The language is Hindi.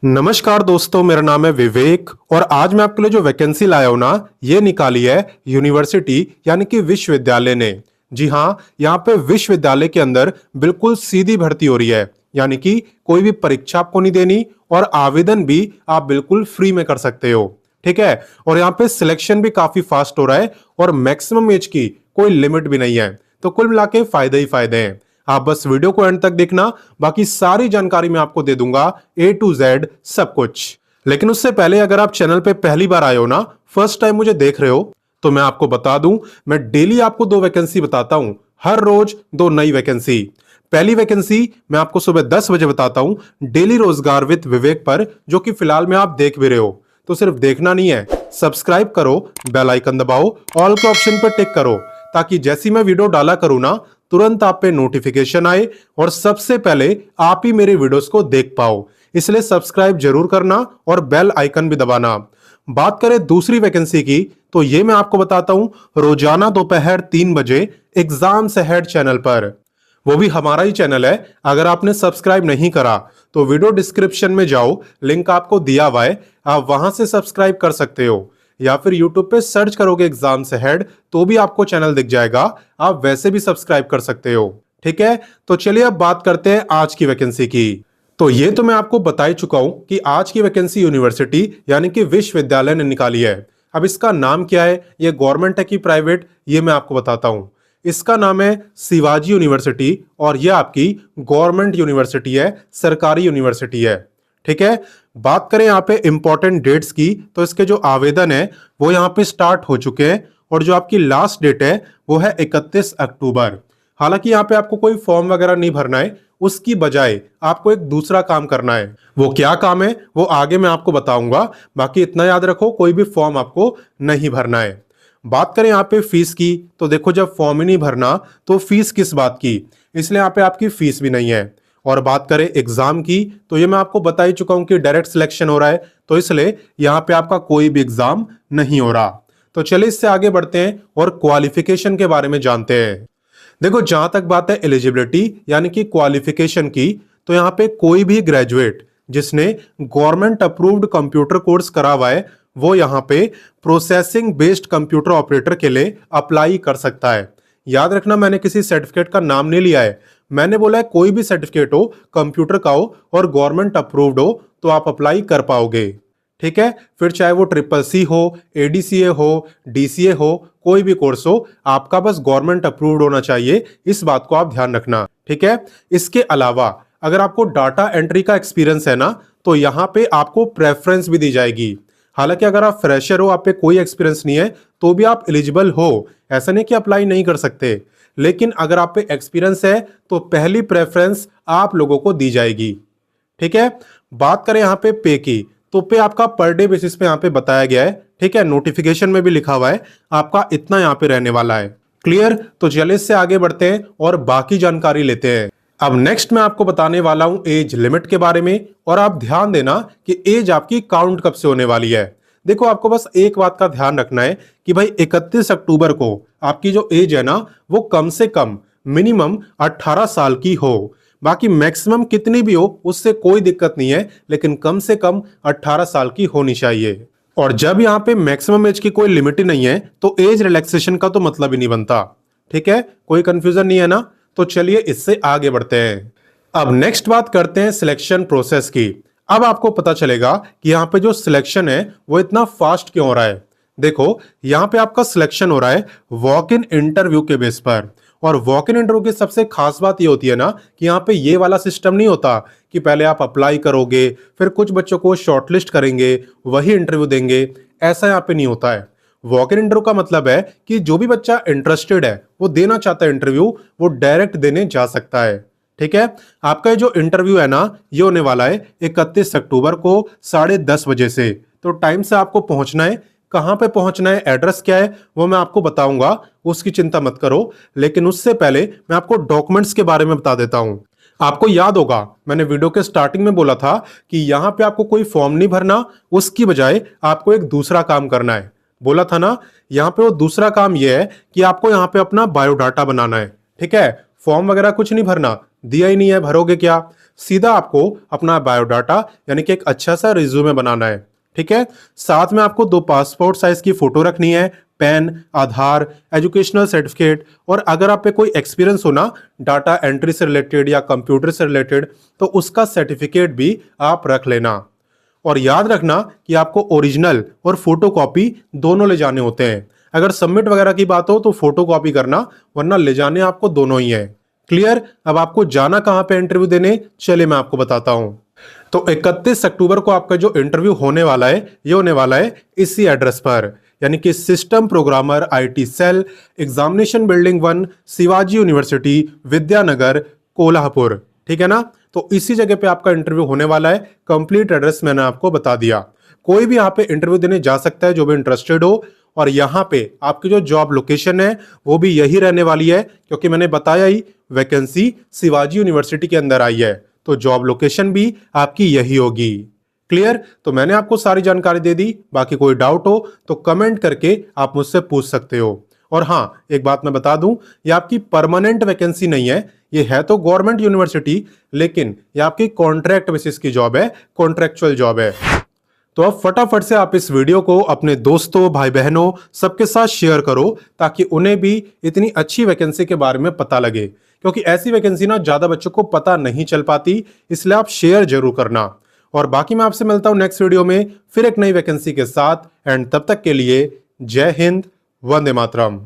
नमस्कार दोस्तों, मेरा नाम है विवेक और आज मैं आपके लिए जो वैकेंसी लाया हूं ना, ये निकाली है यूनिवर्सिटी यानी कि विश्वविद्यालय ने। जी हाँ, यहाँ पे विश्वविद्यालय के अंदर बिल्कुल सीधी भर्ती हो रही है, यानी कि कोई भी परीक्षा आपको नहीं देनी और आवेदन भी आप बिल्कुल फ्री में कर सकते हो। ठीक है। और यहाँ पे सिलेक्शन भी काफी फास्ट हो रहा है और मैक्सिमम एज की कोई लिमिट भी नहीं है। तो कुल मिला के फायदे ही फायदे हैं। आप बस वीडियो को एंड तक देखना, बाकी सारी जानकारी मैं आपको दे दूंगा A to Z सब कुछ। लेकिन उससे पहले अगर आप चैनल पे पहली बार आए हो ना, फर्स्ट टाइम मुझे देख रहे हो, तो मैं आपको बता दूं, मैं डेली आपको 2 वैकेंसी बताता हूं, हर रोज 2 नई वैकेंसी। पहली वैकेंसी मैं आपको सुबह 10 बजे बताता हूं, डेली रोजगार विद विवेक पर, जो कि फिलहाल में आप देख भी रहे हो। तो सिर्फ देखना नहीं है, सब्सक्राइब करो, बेल आइकन दबाओ, ऑल के ऑप्शन पर टिक करो, ताकि जैसी मैं वीडियो डाला करूं ना, तुरंत आप पे नोटिफिकेशन आए और सबसे पहले आप ही मेरे वीडियोस को देख पाओ। इसलिए सब्सक्राइब जरूर करना और बेल आइकन भी दबाना। बात करें दूसरी वैकेंसी की, तो ये मैं आपको बताता हूं, रोजाना दोपहर 3 बजे एग्जाम से हेड चैनल पर। वो भी हमारा ही चैनल है। अगर आपने सब्सक्राइब नहीं करा तो वीडियो डिस्क्रिप्शन में जाओ, लिंक आपको दिया हुआ है, आप वहां से सब्सक्राइब कर सकते हो, या फिर यूट्यूब पे सर्च करोगे एग्जाम से हेड तो भी आपको चैनल दिख जाएगा, आप वैसे भी सब्सक्राइब कर सकते हो। ठीक है। तो चलिए अब बात करते हैं आज की वैकेंसी की। तो ये तो मैं आपको बता ही चुका हूं कि आज की वैकेंसी यूनिवर्सिटी यानी कि विश्वविद्यालय ने निकाली है। अब इसका नाम क्या है, ये गवर्नमेंट है कि प्राइवेट, ये मैं आपको बताता हूं। इसका नाम है शिवाजी यूनिवर्सिटी और यह आपकी गवर्नमेंट यूनिवर्सिटी है, सरकारी यूनिवर्सिटी है। ठीक है। बात करें यहाँ पे इंपॉर्टेंट डेट्स की, तो इसके जो आवेदन है वो यहाँ पे स्टार्ट हो चुके हैं और जो आपकी लास्ट डेट है वो है 31 अक्टूबर। हालांकि यहाँ पे आपको कोई फॉर्म वगैरह नहीं भरना है, उसकी बजाय आपको एक दूसरा काम करना है। वो क्या काम है वो आगे मैं आपको बताऊंगा। बाकी इतना याद रखो, कोई भी फॉर्म आपको नहीं भरना है। बात करें यहाँ पे फीस की, तो देखो जब फॉर्म ही नहीं भरना तो फीस किस बात की, इसलिए यहाँ पे आपकी फीस भी नहीं है। और बात करें एग्जाम की, तो ये मैं आपको बता ही चुका हूं कि डायरेक्ट सिलेक्शन हो रहा है, तो इसलिए यहां पे आपका कोई भी एग्जाम नहीं हो रहा। तो चलिए इससे आगे बढ़ते हैं और क्वालिफिकेशन के बारे में जानते हैं। देखो जहां तक बात है एलिजिबिलिटी यानी कि क्वालिफिकेशन की, तो यहाँ पे कोई भी ग्रेजुएट जिसने गवर्नमेंट अप्रूव्ड कंप्यूटर कोर्स करा हुआ है, वो यहाँ पे प्रोसेसिंग बेस्ड कंप्यूटर ऑपरेटर के लिए अप्लाई कर सकता है। याद रखना, मैंने किसी सर्टिफिकेट का नाम नहीं लिया है, मैंने बोला है कोई भी सर्टिफिकेट हो, कंप्यूटर का हो और गवर्नमेंट अप्रूव्ड हो तो आप अप्लाई कर पाओगे। ठीक है। फिर चाहे वो CCC हो, ADCA हो, DCA हो, कोई भी कोर्स हो, आपका बस गवर्नमेंट अप्रूव्ड होना चाहिए, इस बात को आप ध्यान रखना। ठीक है। इसके अलावा अगर आपको डाटा एंट्री का एक्सपीरियंस है ना, तो यहां पे आपको प्रेफरेंस भी दी जाएगी। हालांकि अगर आप फ्रेशर हो, आप पे कोई एक्सपीरियंस नहीं है, तो भी आप एलिजिबल हो, ऐसा नहीं कि अप्लाई नहीं कर सकते। लेकिन अगर आप पे एक्सपीरियंस है तो पहली प्रेफरेंस आप लोगों को दी जाएगी। ठीक है। बात करें यहाँ पे पे की, तो पे आपका पर डे बेसिस पे यहाँ पे बताया गया है। ठीक है। नोटिफिकेशन में भी लिखा हुआ है आपका इतना यहाँ पे रहने वाला है। क्लियर। तो चलिए इससे आगे बढ़ते हैं और बाकी जानकारी लेते हैं। अब नेक्स्ट मैं आपको बताने वाला हूं एज लिमिट के बारे में, और आप ध्यान देना कि एज आपकी काउंट कब से होने वाली है। देखो आपको बस एक बात का ध्यान रखना है कि भाई 31 अक्टूबर को आपकी जो एज है ना, वो कम से कम मिनिमम 18 साल की हो। बाकी मैक्सिमम कितनी भी हो उससे कोई दिक्कत नहीं है, लेकिन कम से कम 18 साल की होनी चाहिए। और जब यहाँ पे मैक्सिमम एज की कोई लिमिट ही नहीं है, तो एज रिलैक्सेशन का तो मतलब ही नहीं बनता। ठीक है। कोई कंफ्यूजन नहीं है ना। तो चलिए इससे आगे बढ़ते हैं। अब नेक्स्ट बात करते हैं सिलेक्शन प्रोसेस की। अब आपको पता चलेगा कि यहाँ पे जो सिलेक्शन है वो इतना फास्ट क्यों हो रहा है। देखो यहाँ पे आपका सिलेक्शन हो रहा है वॉक इन इंटरव्यू के बेस पर। और वॉक इन इंटरव्यू की सबसे खास बात ये होती है ना, कि यहाँ पे ये वाला सिस्टम नहीं होता कि पहले आप अप्लाई करोगे, फिर कुछ बच्चों को शॉर्टलिस्ट करेंगे, वही इंटरव्यू देंगे। ऐसा यहाँ पे नहीं होता है। वॉक इन इंटरव्यू का मतलब है कि जो भी बच्चा इंटरेस्टेड है, वो देना चाहता है इंटरव्यू, वो डायरेक्ट देने जा सकता है। ठीक है। आपका जो इंटरव्यू है ना, ये होने वाला है 31 अक्टूबर को 10:30 बजे से। तो टाइम से आपको पहुंचना है। कहां पे पहुंचना है, एड्रेस क्या है, वो मैं आपको बताऊंगा, उसकी चिंता मत करो। लेकिन उससे पहले मैं आपको डॉक्यूमेंट्स के बारे में बता देता हूं। आपको याद होगा मैंने वीडियो के स्टार्टिंग में बोला था कि यहां पे आपको कोई फॉर्म नहीं भरना, उसकी बजाय आपको एक दूसरा काम करना है। बोला था ना, यहाँ पे वो दूसरा काम ये है कि आपको यहाँ पे अपना बायोडाटा बनाना है। ठीक है। फॉर्म वगैरह कुछ नहीं भरना, दिया ही नहीं है, भरोगे क्या? सीधा आपको अपना बायोडाटा यानी कि एक अच्छा सा रिज्यूमे बनाना है, ठीक है। साथ में आपको 2 पासपोर्ट साइज की फोटो रखनी है, पेन, आधार, एजुकेशनल सर्टिफिकेट, और अगर आप पे कोई एक्सपीरियंस हो ना डाटा एंट्री से रिलेटेड या कंप्यूटर से रिलेटेड, तो उसका सर्टिफिकेट भी आप रख लेना। और याद रखना कि आपको ओरिजिनल और फोटो कॉपी दोनों ले जाने होते हैं। अगर सबमिट वगैरह की बात हो तो फोटो कॉपी करना, वरना ले जाने आपको दोनों ही है। क्लियर? अब आपको जाना कहां पे इंटरव्यू देने, चलिए मैं आपको बताता हूं। तो 31 अक्टूबर को आपका जो इंटरव्यू होने वाला है, ये होने वाला है इसी एड्रेस पर, यानी कि system programmer IT cell, examination building 1, Shivaji University, Vidyanagar, Kolhapur. ठीक है ना? तो इसी जगह पे आपका इंटरव्यू होने वाला है। कंप्लीट एड्रेस मैंने आपको बता दिया। कोई भी यहाँ पे इंटरव्यू देने जा सकता है जो भी इंटरेस्टेड हो। और यहाँ पे आपकी जो जॉब लोकेशन है वो भी यही रहने वाली है, क्योंकि मैंने बताया ही वैकेंसी शिवाजी यूनिवर्सिटी के अंदर आई है, तो जॉब लोकेशन भी आपकी यही होगी। क्लियर? तो मैंने आपको सारी जानकारी दे दी। बाकी कोई डाउट हो तो कमेंट करके आप मुझसे पूछ सकते हो। और हाँ, एक बात मैं बता दूं, ये आपकी परमानेंट वैकेंसी नहीं है। ये है तो गवर्नमेंट यूनिवर्सिटी, लेकिन ये आपकी कॉन्ट्रैक्ट बेसिस की जॉब है, कॉन्ट्रैक्चुअल जॉब है। तो अब फटाफट से आप इस वीडियो को अपने दोस्तों, भाई बहनों सबके साथ शेयर करो, ताकि उन्हें भी इतनी अच्छी वैकेंसी के बारे में पता लगे, क्योंकि ऐसी वैकेंसी ना ज्यादा बच्चों को पता नहीं चल पाती, इसलिए आप शेयर जरूर करना। और बाकी मैं आपसे मिलता हूं नेक्स्ट वीडियो में फिर एक नई वैकेंसी के साथ। एंड तब तक के लिए जय हिंद, वंदे मातरम।